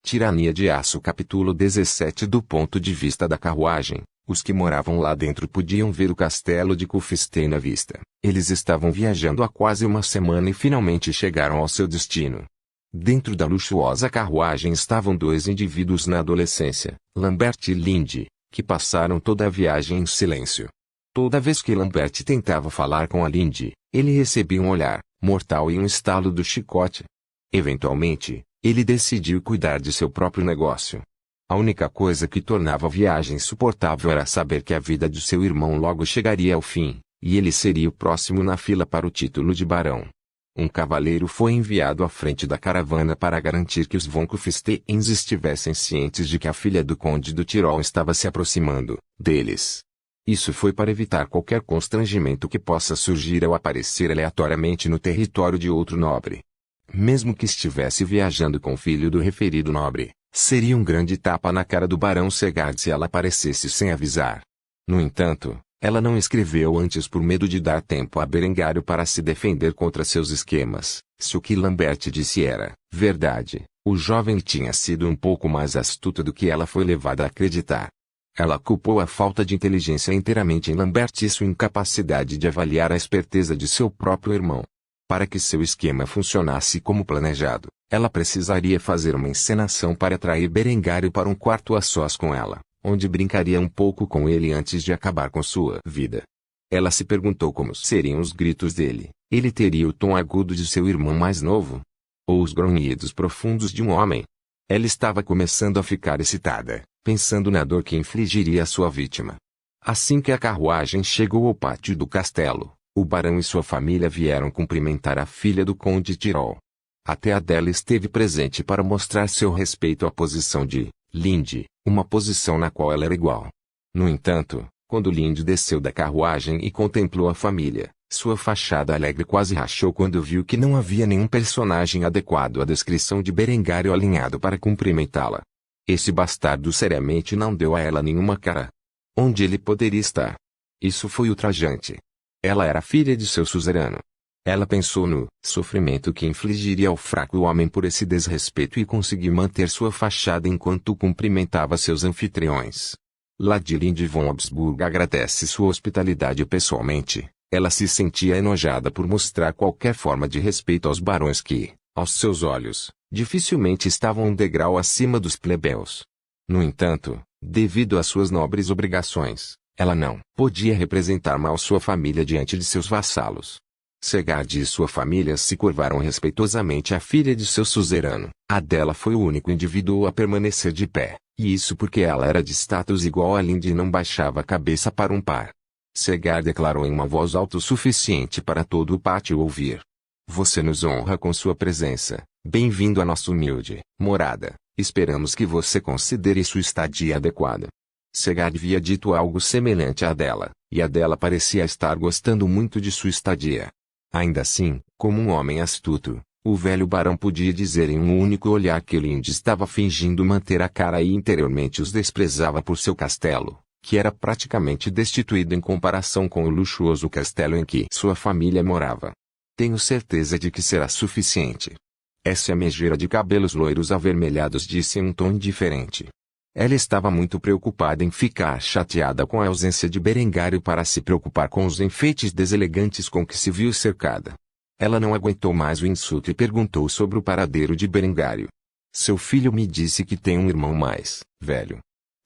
Tirania de Aço capítulo 17. Do ponto de vista da carruagem, os que moravam lá dentro podiam ver o castelo de Kufstein à vista. Eles estavam viajando há quase uma semana e finalmente chegaram ao seu destino. Dentro da luxuosa carruagem estavam dois indivíduos na adolescência, Lambert e Lindy, que passaram toda a viagem em silêncio. Toda vez que Lambert tentava falar com a Lindy, ele recebia um olhar mortal e um estalo do chicote. Eventualmente, ele decidiu cuidar de seu próprio negócio. A única coisa que tornava a viagem insuportável era saber que a vida de seu irmão logo chegaria ao fim, e ele seria o próximo na fila para o título de barão. Um cavaleiro foi enviado à frente da caravana para garantir que os von Kufsteins estivessem cientes de que a filha do conde do Tirol estava se aproximando deles. Isso foi para evitar qualquer constrangimento que possa surgir ao aparecer aleatoriamente no território de outro nobre. Mesmo que estivesse viajando com o filho do referido nobre, seria um grande tapa na cara do barão Segard se ela aparecesse sem avisar. No entanto, ela não escreveu antes por medo de dar tempo a Berengário para se defender contra seus esquemas. Se o que Lambert disse era verdade, o jovem tinha sido um pouco mais astuto do que ela foi levada a acreditar. Ela culpou a falta de inteligência inteiramente em Lambert e sua incapacidade de avaliar a esperteza de seu próprio irmão. Para que seu esquema funcionasse como planejado, ela precisaria fazer uma encenação para atrair Berengário para um quarto a sós com ela, onde brincaria um pouco com ele antes de acabar com sua vida. Ela se perguntou como seriam os gritos dele. Ele teria o tom agudo de seu irmão mais novo? Ou os grunhidos profundos de um homem? Ela estava começando a ficar excitada, pensando na dor que infligiria à sua vítima. Assim que a carruagem chegou ao pátio do castelo, o barão e sua família vieram cumprimentar a filha do conde Tirol. Até Adela esteve presente para mostrar seu respeito à posição de Lindy, uma posição na qual ela era igual. No entanto, quando Lindy desceu da carruagem e contemplou a família, sua fachada alegre quase rachou quando viu que não havia nenhum personagem adequado à descrição de Berengário alinhado para cumprimentá-la. Esse bastardo seriamente não deu a ela nenhuma cara. Onde ele poderia estar? Isso foi ultrajante. Ela era filha de seu suzerano. Ela pensou no sofrimento que infligiria ao fraco homem por esse desrespeito e conseguiu manter sua fachada enquanto cumprimentava seus anfitriões. Lady Lindy von Habsburg agradece sua hospitalidade pessoalmente. Ela se sentia enojada por mostrar qualquer forma de respeito aos barões que, aos seus olhos, dificilmente estavam um degrau acima dos plebeus. No entanto, devido às suas nobres obrigações, ela não podia representar mal sua família diante de seus vassalos. Segard e sua família se curvaram respeitosamente à filha de seu suzerano. Adela foi o único indivíduo a permanecer de pé, e isso porque ela era de status igual a Lindy e não baixava a cabeça para um par. Segard declarou em uma voz alta o suficiente para todo o pátio ouvir. Você nos honra com sua presença. Bem-vindo à nossa humilde morada. Esperamos que você considere sua estadia adequada. Segard havia dito algo semelhante a Adela, e Adela parecia estar gostando muito de sua estadia. Ainda assim, como um homem astuto, o velho barão podia dizer em um único olhar que Lindy estava fingindo manter a cara e interiormente os desprezava por seu castelo, que era praticamente destituído em comparação com o luxuoso castelo em que sua família morava. Tenho certeza de que será suficiente. Essa mejeira de cabelos loiros avermelhados disse em um tom indiferente. Ela estava muito preocupada em ficar chateada com a ausência de Berengário para se preocupar com os enfeites deselegantes com que se viu cercada. Ela não aguentou mais o insulto e perguntou sobre o paradeiro de Berengário. Seu filho me disse que tem um irmão mais velho.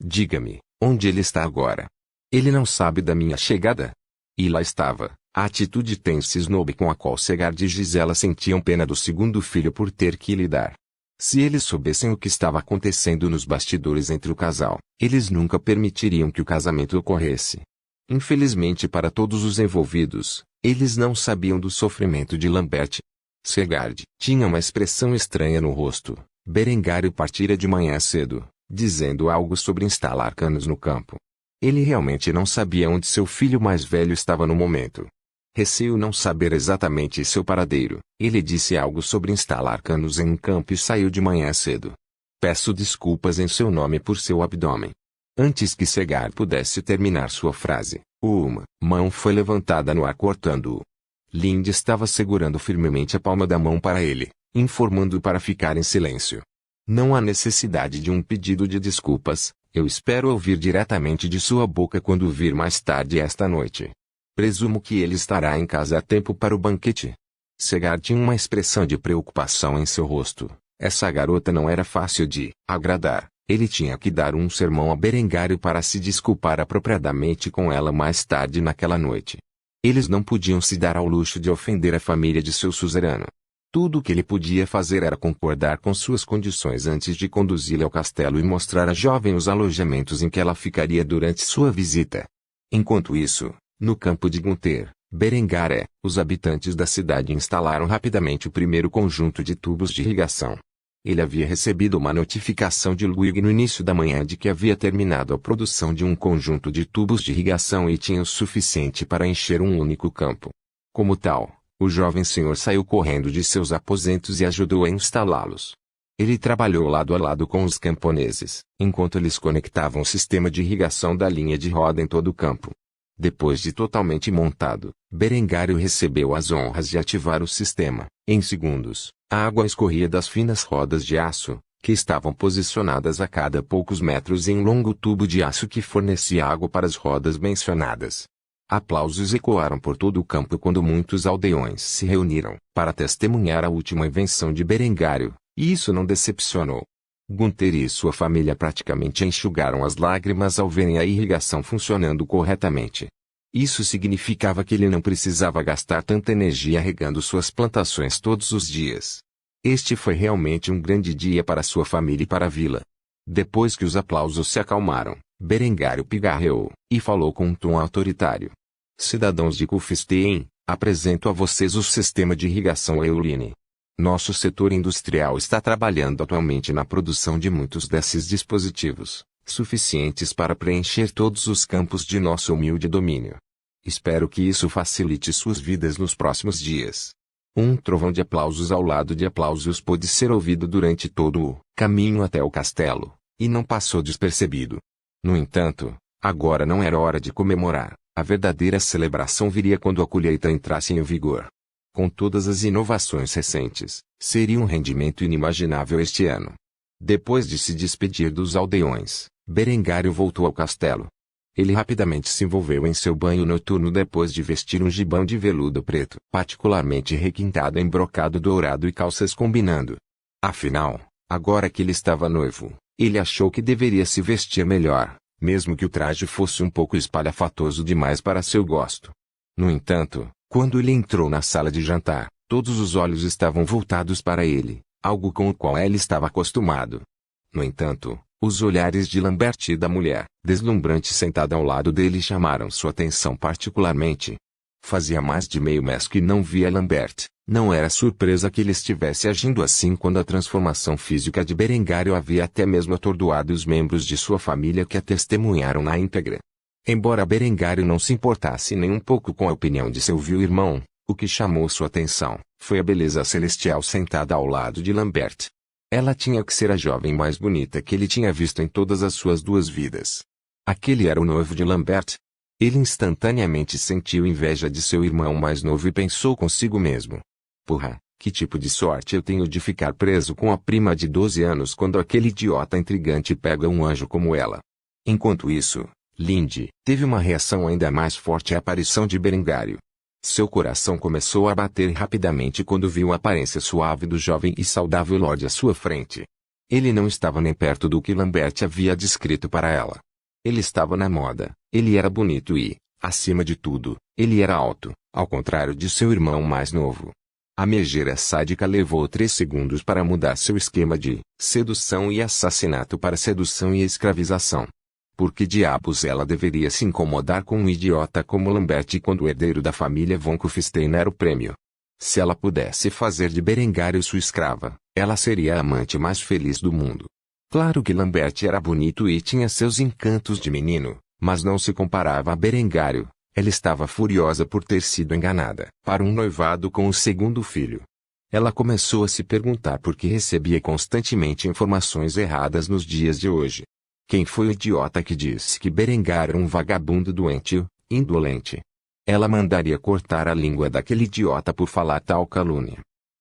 Diga-me, onde ele está agora? Ele não sabe da minha chegada? E lá estava, a atitude tensa e snob com a qual Segard e Gisela sentiam pena do segundo filho por ter que lidar. Se eles soubessem o que estava acontecendo nos bastidores entre o casal, eles nunca permitiriam que o casamento ocorresse. Infelizmente para todos os envolvidos, eles não sabiam do sofrimento de Lambert. Segard tinha uma expressão estranha no rosto. Berengário partira de manhã cedo, dizendo algo sobre instalar canos no campo. Ele realmente não sabia onde seu filho mais velho estava no momento. Receio não saber exatamente seu paradeiro. Ele disse algo sobre instalar canos em um campo e saiu de manhã cedo. Peço desculpas em seu nome por seu abdômen. Antes que Segard pudesse terminar sua frase, uma mão foi levantada no ar cortando-o. Lindy estava segurando firmemente a palma da mão para ele, informando-o para ficar em silêncio. Não há necessidade de um pedido de desculpas, eu espero ouvir diretamente de sua boca quando vir mais tarde esta noite. Presumo que ele estará em casa a tempo para o banquete. Segar tinha uma expressão de preocupação em seu rosto. Essa garota não era fácil de agradar. Ele tinha que dar um sermão a Berengário para se desculpar apropriadamente com ela mais tarde naquela noite. Eles não podiam se dar ao luxo de ofender a família de seu suzerano. Tudo o que ele podia fazer era concordar com suas condições antes de conduzi-la ao castelo e mostrar à jovem os alojamentos em que ela ficaria durante sua visita. Enquanto isso, no campo de Gunther, Berengar os habitantes da cidade instalaram rapidamente o primeiro conjunto de tubos de irrigação. Ele havia recebido uma notificação de Ludwig no início da manhã de que havia terminado a produção de um conjunto de tubos de irrigação e tinha o suficiente para encher um único campo. Como tal, o jovem senhor saiu correndo de seus aposentos e ajudou a instalá-los. Ele trabalhou lado a lado com os camponeses, enquanto eles conectavam o sistema de irrigação da linha de roda em todo o campo. Depois de totalmente montado, Berengário recebeu as honras de ativar o sistema. Em segundos, a água escorria das finas rodas de aço, que estavam posicionadas a cada poucos metros em um longo tubo de aço que fornecia água para as rodas mencionadas. Aplausos ecoaram por todo o campo quando muitos aldeões se reuniram para testemunhar a última invenção de Berengário, e isso não decepcionou. Gunther e sua família praticamente enxugaram as lágrimas ao verem a irrigação funcionando corretamente. Isso significava que ele não precisava gastar tanta energia regando suas plantações todos os dias. Este foi realmente um grande dia para sua família e para a vila. Depois que os aplausos se acalmaram, Berengário pigarreou e falou com um tom autoritário. Cidadãos de Kufstein, apresento a vocês o sistema de irrigação Euline. Nosso setor industrial está trabalhando atualmente na produção de muitos desses dispositivos, suficientes para preencher todos os campos de nosso humilde domínio. Espero que isso facilite suas vidas nos próximos dias. Um trovão de aplausos ao lado de aplausos pôde ser ouvido durante todo o caminho até o castelo, e não passou despercebido. No entanto, agora não era hora de comemorar. A verdadeira celebração viria quando a colheita entrasse em vigor. Com todas as inovações recentes, seria um rendimento inimaginável este ano. Depois de se despedir dos aldeões, Berengário voltou ao castelo. Ele rapidamente se envolveu em seu banho noturno depois de vestir um gibão de veludo preto, particularmente requintado em brocado dourado e calças combinando. Afinal, agora que ele estava noivo, ele achou que deveria se vestir melhor, mesmo que o traje fosse um pouco espalhafatoso demais para seu gosto. No entanto, quando ele entrou na sala de jantar, todos os olhos estavam voltados para ele, algo com o qual ele estava acostumado. No entanto, os olhares de Lambert e da mulher, deslumbrante sentada ao lado dele, chamaram sua atenção particularmente. Fazia mais de meio mês que não via Lambert. Não era surpresa que ele estivesse agindo assim quando a transformação física de Berengário havia até mesmo atordoado os membros de sua família que a testemunharam na íntegra. Embora Berengário não se importasse nem um pouco com a opinião de seu vil irmão, o que chamou sua atenção foi a beleza celestial sentada ao lado de Lambert. Ela tinha que ser a jovem mais bonita que ele tinha visto em todas as suas 2 vidas. Aquele era o noivo de Lambert. Ele instantaneamente sentiu inveja de seu irmão mais novo e pensou consigo mesmo: porra, que tipo de sorte eu tenho de ficar preso com a prima de 12 anos quando aquele idiota intrigante pega um anjo como ela. Enquanto isso, Lindy teve uma reação ainda mais forte à aparição de Berengário. Seu coração começou a bater rapidamente quando viu a aparência suave do jovem e saudável Lorde à sua frente. Ele não estava nem perto do que Lambert havia descrito para ela. Ele estava na moda, ele era bonito e, acima de tudo, ele era alto, ao contrário de seu irmão mais novo. A megera sádica levou 3 segundos para mudar seu esquema de sedução e assassinato para sedução e escravização. Por que diabos ela deveria se incomodar com um idiota como Lambert quando o herdeiro da família von Kufstein era o prêmio? Se ela pudesse fazer de Berengário sua escrava, ela seria a amante mais feliz do mundo. Claro que Lambert era bonito e tinha seus encantos de menino, mas não se comparava a Berengário. Ela estava furiosa por ter sido enganada para um noivado com o segundo filho. Ela começou a se perguntar por que recebia constantemente informações erradas nos dias de hoje. Quem foi o idiota que disse que Berengar era um vagabundo doente, indolente? Ela mandaria cortar a língua daquele idiota por falar tal calúnia.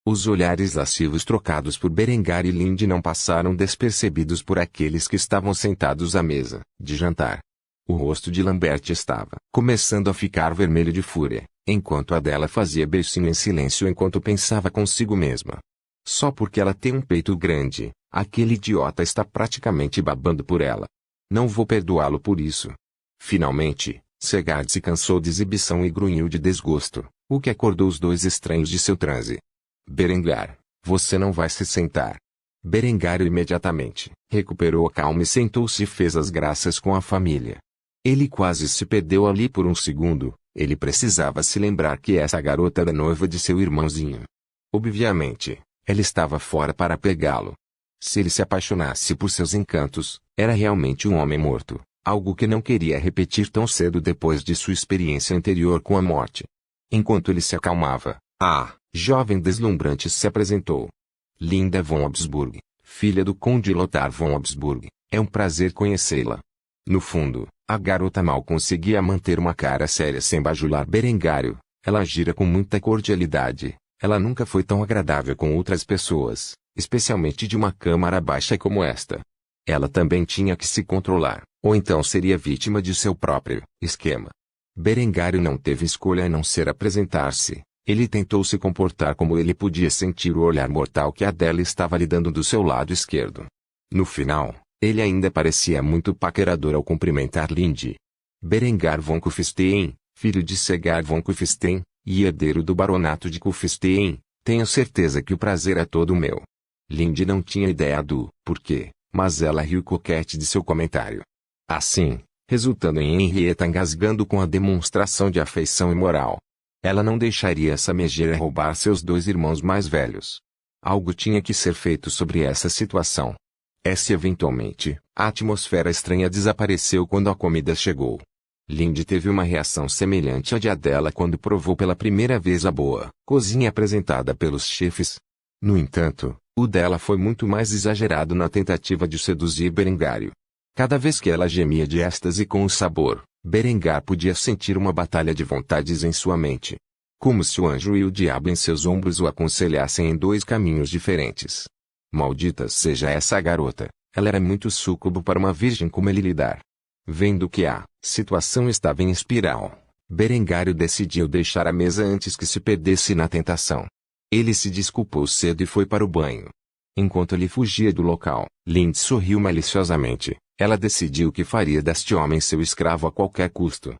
Os olhares lascivos trocados por Berengar e Lindy não passaram despercebidos por aqueles que estavam sentados à mesa de jantar. O rosto de Lambert estava começando a ficar vermelho de fúria, enquanto a dela fazia beicinho em silêncio enquanto pensava consigo mesma. Só porque ela tem um peito grande, aquele idiota está praticamente babando por ela. Não vou perdoá-lo por isso. Finalmente, Segard se cansou de exibição e grunhiu de desgosto, o que acordou os dois estranhos de seu transe. Berengar, você não vai se sentar. Berengar imediatamente recuperou a calma e sentou-se e fez as graças com a família. Ele quase se perdeu ali por um segundo, ele precisava se lembrar que essa garota era noiva de seu irmãozinho. Obviamente, ela estava fora para pegá-lo. Se ele se apaixonasse por seus encantos, era realmente um homem morto, algo que não queria repetir tão cedo depois de sua experiência anterior com a morte. Enquanto ele se acalmava, a jovem deslumbrante se apresentou. Linda von Habsburg, filha do conde Lothar von Habsburg, é um prazer conhecê-la. No fundo, a garota mal conseguia manter uma cara séria sem bajular Berengário. Ela agira com muita cordialidade. Ela nunca foi tão agradável com outras pessoas, especialmente de uma câmara baixa como esta. Ela também tinha que se controlar, ou então seria vítima de seu próprio esquema. Berengário não teve escolha a não ser apresentar-se. Ele tentou se comportar como ele podia sentir o olhar mortal que Adela estava lhe dando do seu lado esquerdo. No final, ele ainda parecia muito paquerador ao cumprimentar Lindy. Berengar von Kufstein, filho de Segard von Kufstein, e herdeiro do baronato de Kufstein, tenho certeza que o prazer é todo meu. Lindy não tinha ideia do porquê, mas ela riu coquete de seu comentário. Assim, resultando em Henrietta engasgando com a demonstração de afeição imoral. Ela não deixaria essa megera roubar seus dois irmãos mais velhos. Algo tinha que ser feito sobre essa situação. Eventualmente, a atmosfera estranha desapareceu quando a comida chegou. Lindy teve uma reação semelhante à de Adela quando provou pela primeira vez a boa cozinha apresentada pelos chefes. No entanto, o dela foi muito mais exagerado na tentativa de seduzir Berengário. Cada vez que ela gemia de êxtase com o sabor, Berengar podia sentir uma batalha de vontades em sua mente. Como se o anjo e o diabo em seus ombros o aconselhassem em dois caminhos diferentes. Maldita seja essa garota, ela era muito súcubo para uma virgem como ele lidar. Vendo que a situação estava em espiral, Berengário decidiu deixar a mesa antes que se perdesse na tentação. Ele se desculpou cedo e foi para o banho. Enquanto ele fugia do local, Lindy sorriu maliciosamente. Ela decidiu que faria deste homem seu escravo a qualquer custo.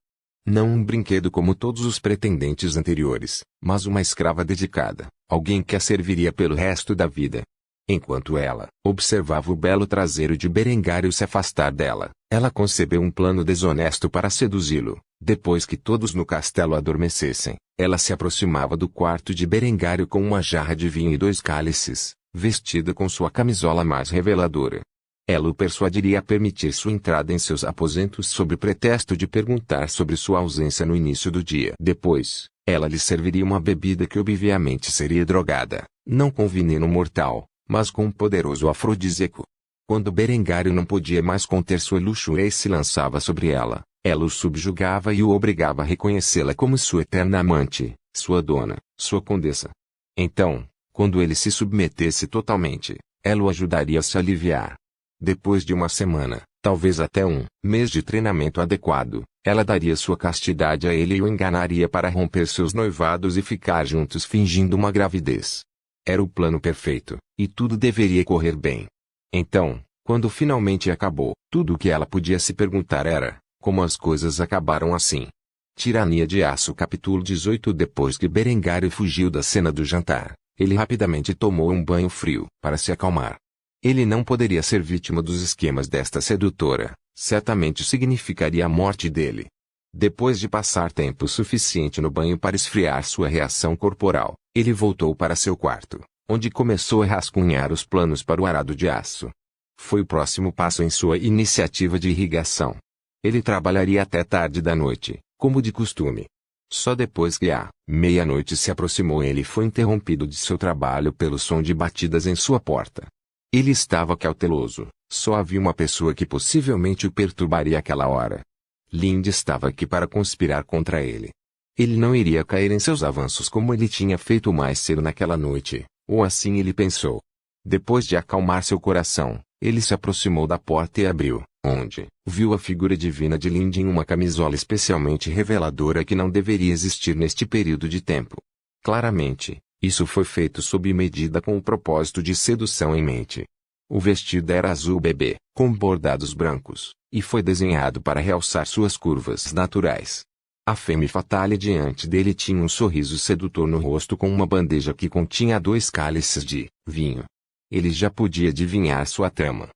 Não um brinquedo como todos os pretendentes anteriores, mas uma escrava dedicada, alguém que a serviria pelo resto da vida. Enquanto ela observava o belo traseiro de Berengário se afastar dela, ela concebeu um plano desonesto para seduzi-lo. Depois que todos no castelo adormecessem, ela se aproximava do quarto de Berengário com uma jarra de vinho e 2 cálices, vestida com sua camisola mais reveladora. Ela o persuadiria a permitir sua entrada em seus aposentos sob pretexto de perguntar sobre sua ausência no início do dia. Depois, ela lhe serviria uma bebida que obviamente seria drogada, não com veneno mortal, mas com um poderoso afrodisíaco. Quando Berengário não podia mais conter sua luxúria e se lançava sobre ela, ela o subjugava e o obrigava a reconhecê-la como sua eterna amante, sua dona, sua condessa. Então, quando ele se submetesse totalmente, ela o ajudaria a se aliviar. Depois de uma semana, talvez até um mês de treinamento adequado, ela daria sua castidade a ele e o enganaria para romper seus noivados e ficar juntos fingindo uma gravidez. Era o plano perfeito, e tudo deveria correr bem. Então, quando finalmente acabou, tudo o que ela podia se perguntar era, como as coisas acabaram assim? Tirania de Aço capítulo 18. Depois que Berengário fugiu da cena do jantar, ele rapidamente tomou um banho frio para se acalmar. Ele não poderia ser vítima dos esquemas desta sedutora, certamente significaria a morte dele. Depois de passar tempo suficiente no banho para esfriar sua reação corporal, ele voltou para seu quarto, onde começou a rascunhar os planos para o arado de aço. Foi o próximo passo em sua iniciativa de irrigação. Ele trabalharia até tarde da noite, como de costume. Só depois que a meia-noite se aproximou ele foi interrompido de seu trabalho pelo som de batidas em sua porta. Ele estava cauteloso, só havia uma pessoa que possivelmente o perturbaria àquela hora. Lindy estava aqui para conspirar contra ele. Ele não iria cair em seus avanços como ele tinha feito mais cedo naquela noite, Ou assim ele pensou. Depois de acalmar seu coração, ele se aproximou da porta e abriu, onde viu a figura divina de Lindy em uma camisola especialmente reveladora que não deveria existir neste período de tempo. Claramente, isso foi feito sob medida com o propósito de sedução em mente. O vestido era azul bebê, com bordados brancos, e foi desenhado para realçar suas curvas naturais. A femme fatale diante dele tinha um sorriso sedutor no rosto com uma bandeja que continha 2 cálices de vinho. Ele já podia adivinhar sua trama.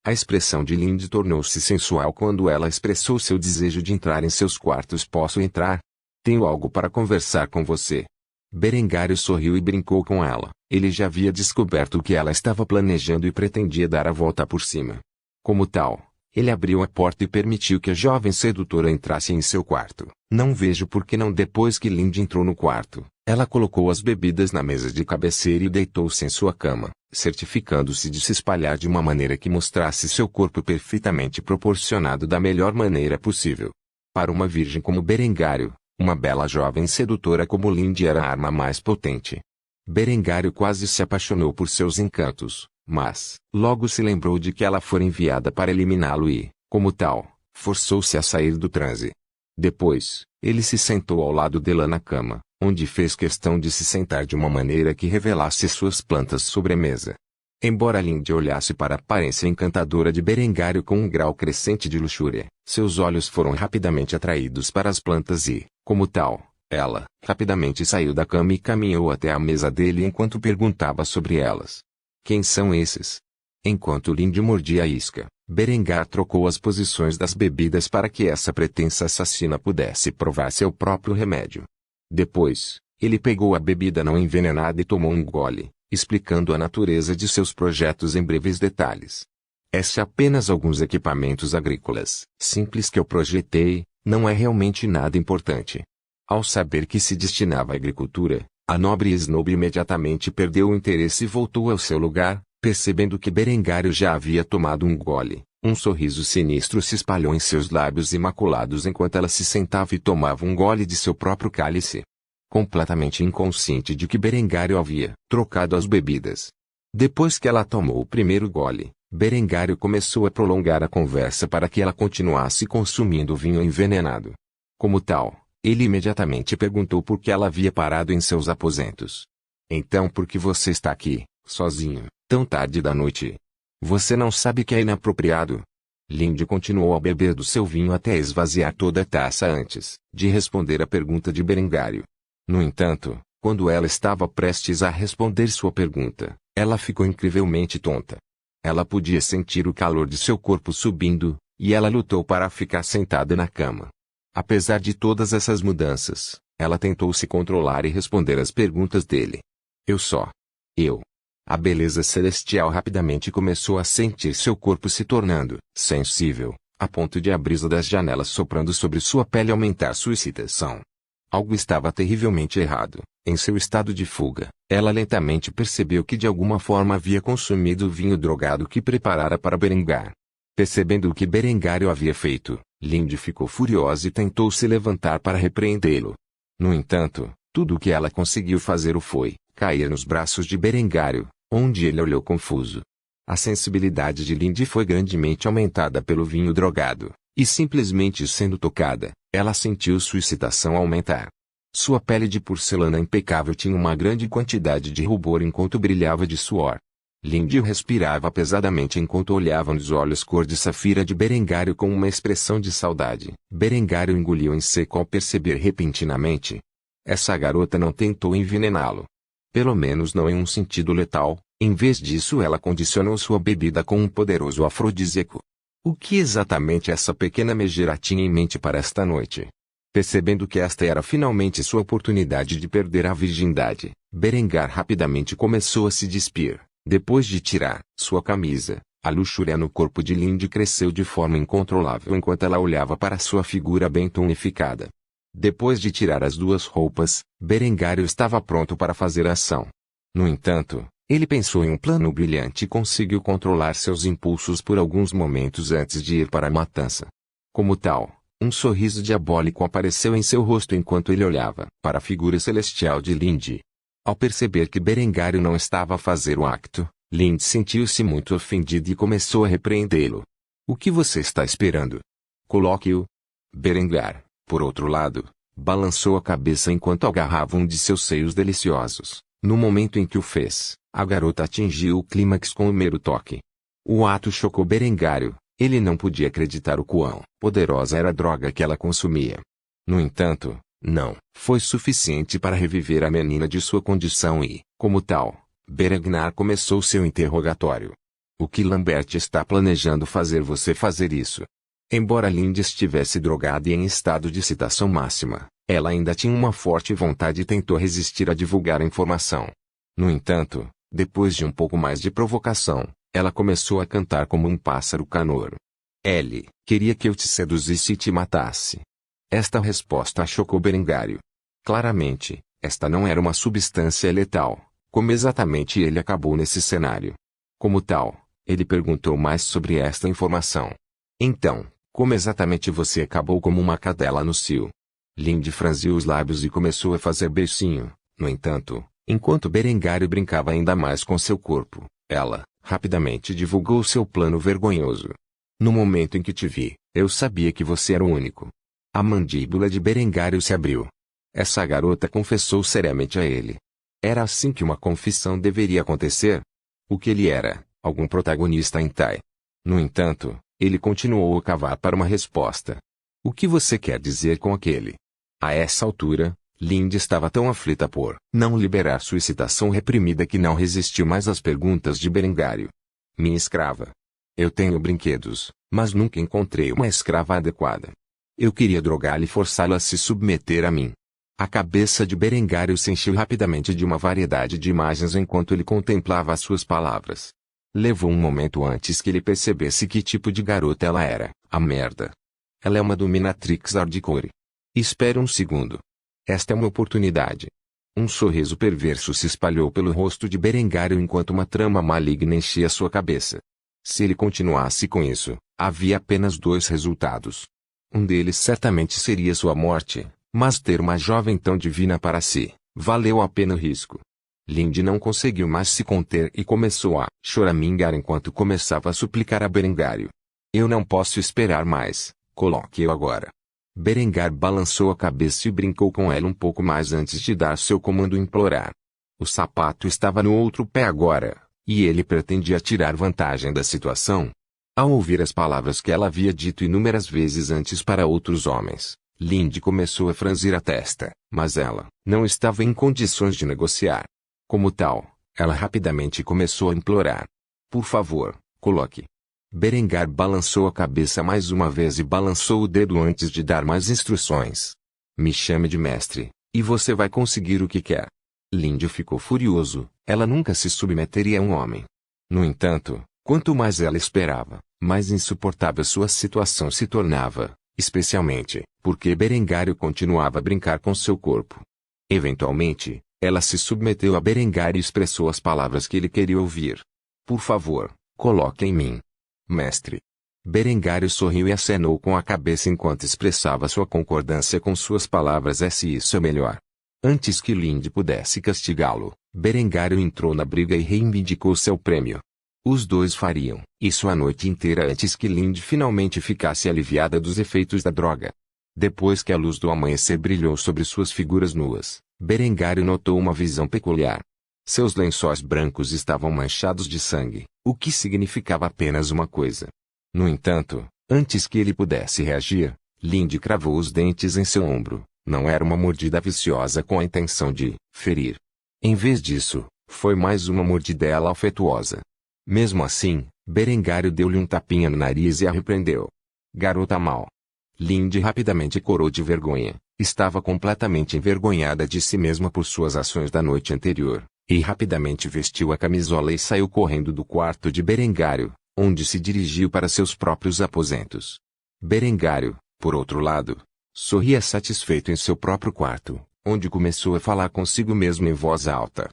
A expressão de Lindy tornou-se sensual quando ela expressou seu desejo de entrar em seus quartos. Posso entrar? Tenho algo para conversar com você. Berengário sorriu e brincou com ela. Ele já havia descoberto o que ela estava planejando e pretendia dar a volta por cima. Como tal, ele abriu a porta e permitiu que a jovem sedutora entrasse em seu quarto. Não vejo por que não. Depois que Lindy entrou no quarto, ela colocou as bebidas na mesa de cabeceira e deitou-se em sua cama, certificando-se de se espalhar de uma maneira que mostrasse seu corpo perfeitamente proporcionado da melhor maneira possível. Para uma virgem como Berengário, uma bela jovem sedutora como Lindy era a arma mais potente. Berengário quase se apaixonou por seus encantos, mas logo se lembrou de que ela fora enviada para eliminá-lo e, como tal, forçou-se a sair do transe. Depois, ele se sentou ao lado dela na cama, onde fez questão de se sentar de uma maneira que revelasse suas plantas sobre a mesa. Embora Lindy olhasse para a aparência encantadora de Berengário com um grau crescente de luxúria, seus olhos foram rapidamente atraídos para as plantas e, como tal, ela rapidamente saiu da cama e caminhou até a mesa dele enquanto perguntava sobre elas. Quem são esses? Enquanto Lindy mordia a isca, Berengar trocou as posições das bebidas para que essa pretensa assassina pudesse provar seu próprio remédio. Depois, ele pegou a bebida não envenenada e tomou um gole, explicando a natureza de seus projetos em breves detalhes. Estes apenas alguns equipamentos agrícolas simples que eu projetei, não é realmente nada importante. Ao saber que se destinava à agricultura, a nobre Snob imediatamente perdeu o interesse e voltou ao seu lugar, percebendo que Berengário já havia tomado um gole. Um sorriso sinistro se espalhou em seus lábios imaculados enquanto ela se sentava e tomava um gole de seu próprio cálice. Completamente inconsciente de que Berengário havia trocado as bebidas. Depois que ela tomou o primeiro gole, Berengário começou a prolongar a conversa para que ela continuasse consumindo o vinho envenenado. Como tal, ele imediatamente perguntou por que ela havia parado em seus aposentos. Então por que você está aqui, sozinho, tão tarde da noite? Você não sabe que é inapropriado? Lindy continuou a beber do seu vinho até esvaziar toda a taça antes de responder à pergunta de Berengário. No entanto, quando ela estava prestes a responder sua pergunta, ela ficou incrivelmente tonta. Ela podia sentir o calor de seu corpo subindo, e ela lutou para ficar sentada na cama. Apesar de todas essas mudanças, ela tentou se controlar e responder às perguntas dele. Eu. A beleza celestial rapidamente começou a sentir seu corpo se tornando sensível, a ponto de a brisa das janelas soprando sobre sua pele aumentar sua excitação. Algo estava terrivelmente errado. Em seu estado de fuga, ela lentamente percebeu que de alguma forma havia consumido o vinho drogado que preparara para Berengar. Percebendo o que Berengário havia feito, Lindy ficou furiosa e tentou se levantar para repreendê-lo. No entanto, tudo o que ela conseguiu fazer foi cair nos braços de Berengário, onde ele olhou confuso. A sensibilidade de Lindy foi grandemente aumentada pelo vinho drogado, e simplesmente sendo tocada, ela sentiu sua excitação aumentar. Sua pele de porcelana impecável tinha uma grande quantidade de rubor enquanto brilhava de suor. Lindy respirava pesadamente enquanto olhava nos olhos cor de safira de Berengário com uma expressão de saudade. Berengário engoliu em seco ao perceber repentinamente. Essa garota não tentou envenená-lo. Pelo menos não em um sentido letal. Em vez disso, ela condicionou sua bebida com um poderoso afrodisíaco. O que exatamente essa pequena megera tinha em mente para esta noite? Percebendo que esta era finalmente sua oportunidade de perder a virgindade, Berengar rapidamente começou a se despir. Depois de tirar sua camisa, a luxúria no corpo de Lindy cresceu de forma incontrolável enquanto ela olhava para sua figura bem tonificada. Depois de tirar as duas roupas, Berengário estava pronto para fazer a ação. No entanto, ele pensou em um plano brilhante e conseguiu controlar seus impulsos por alguns momentos antes de ir para a matança. Como tal, um sorriso diabólico apareceu em seu rosto enquanto ele olhava para a figura celestial de Lindy. Ao perceber que Berengário não estava a fazer o acto, Lindy sentiu-se muito ofendido e começou a repreendê-lo. O que você está esperando? Coloque-o. Berengar, por outro lado, balançou a cabeça enquanto agarrava um de seus seios deliciosos. No momento em que o fez, a garota atingiu o clímax com o mero toque. O ato chocou Berengário. Ele não podia acreditar o quão poderosa era a droga que ela consumia. No entanto, não foi suficiente para reviver a menina de sua condição e, como tal, Berengar começou seu interrogatório. O que Lambert está planejando fazer você fazer isso? Embora Lindy estivesse drogada e em estado de excitação máxima, ela ainda tinha uma forte vontade e tentou resistir a divulgar a informação. No entanto, depois de um pouco mais de provocação, ela começou a cantar como um pássaro canouro. Ele queria que eu te seduzisse e te matasse. Esta resposta chocou Berengário. Claramente, esta não era uma substância letal, como exatamente ele acabou nesse cenário. Como tal, ele perguntou mais sobre esta informação. Então, como exatamente você acabou como uma cadela no cio? Lindy franziu os lábios e começou a fazer beicinho. No entanto, enquanto Berengário brincava ainda mais com seu corpo, ela rapidamente divulgou seu plano vergonhoso. No momento em que te vi, eu sabia que você era o único. A mandíbula de Berengário se abriu. Essa garota confessou seriamente a ele. Era assim que uma confissão deveria acontecer? O que ele era? Algum protagonista hentai? No entanto, ele continuou a cavar para uma resposta. O que você quer dizer com aquele? A essa altura, Lindy estava tão aflita por não liberar sua excitação reprimida que não resistiu mais às perguntas de Berengário. Minha escrava. Eu tenho brinquedos, mas nunca encontrei uma escrava adequada. Eu queria drogá-la e forçá-la a se submeter a mim. A cabeça de Berengário se encheu rapidamente de uma variedade de imagens enquanto ele contemplava as suas palavras. Levou um momento antes que ele percebesse que tipo de garota ela era. A merda. Ela é uma dominatrix hardcore. Espere um segundo. Esta é uma oportunidade. Um sorriso perverso se espalhou pelo rosto de Berengário enquanto uma trama maligna enchia sua cabeça. Se ele continuasse com isso, havia apenas dois resultados. Um deles certamente seria sua morte, mas ter uma jovem tão divina para si, valeu a pena o risco. Lindy não conseguiu mais se conter e começou a choramingar enquanto começava a suplicar a Berengário. Eu não posso esperar mais, coloque-o agora. Berengar balançou a cabeça e brincou com ela um pouco mais antes de dar seu comando implorar. O sapato estava no outro pé agora, e ele pretendia tirar vantagem da situação. Ao ouvir as palavras que ela havia dito inúmeras vezes antes para outros homens, Lindy começou a franzir a testa, mas ela não estava em condições de negociar. Como tal, ela rapidamente começou a implorar. Por favor, coloque. Berengar balançou a cabeça mais uma vez e balançou o dedo antes de dar mais instruções. Me chame de mestre, e você vai conseguir o que quer. Lindy ficou furioso, ela nunca se submeteria a um homem. No entanto, quanto mais ela esperava, mais insuportável sua situação se tornava, especialmente, porque Berengário continuava a brincar com seu corpo. Eventualmente, ela se submeteu a Berengário e expressou as palavras que ele queria ouvir. Por favor, coloque em mim. Mestre. Berengário sorriu e acenou com a cabeça enquanto expressava sua concordância com suas palavras. Se isso é melhor. Antes que Lindy pudesse castigá-lo, Berengário entrou na briga e reivindicou seu prêmio. Os dois fariam isso a noite inteira antes que Lindy finalmente ficasse aliviada dos efeitos da droga. Depois que a luz do amanhecer brilhou sobre suas figuras nuas, Berengário notou uma visão peculiar. Seus lençóis brancos estavam manchados de sangue, o que significava apenas uma coisa. No entanto, antes que ele pudesse reagir, Lindy cravou os dentes em seu ombro. Não era uma mordida viciosa com a intenção de ferir. Em vez disso, foi mais uma mordidela afetuosa. Mesmo assim, Berengário deu-lhe um tapinha no nariz e a repreendeu. Garota mau. Lindy rapidamente corou de vergonha. Estava completamente envergonhada de si mesma por suas ações da noite anterior, e rapidamente vestiu a camisola e saiu correndo do quarto de Berengário, onde se dirigiu para seus próprios aposentos. Berengário, por outro lado, sorria satisfeito em seu próprio quarto, onde começou a falar consigo mesmo em voz alta.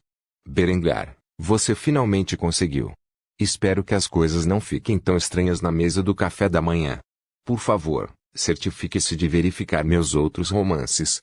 Berengar, você finalmente conseguiu. Espero que as coisas não fiquem tão estranhas na mesa do café da manhã. Por favor, certifique-se de verificar meus outros romances,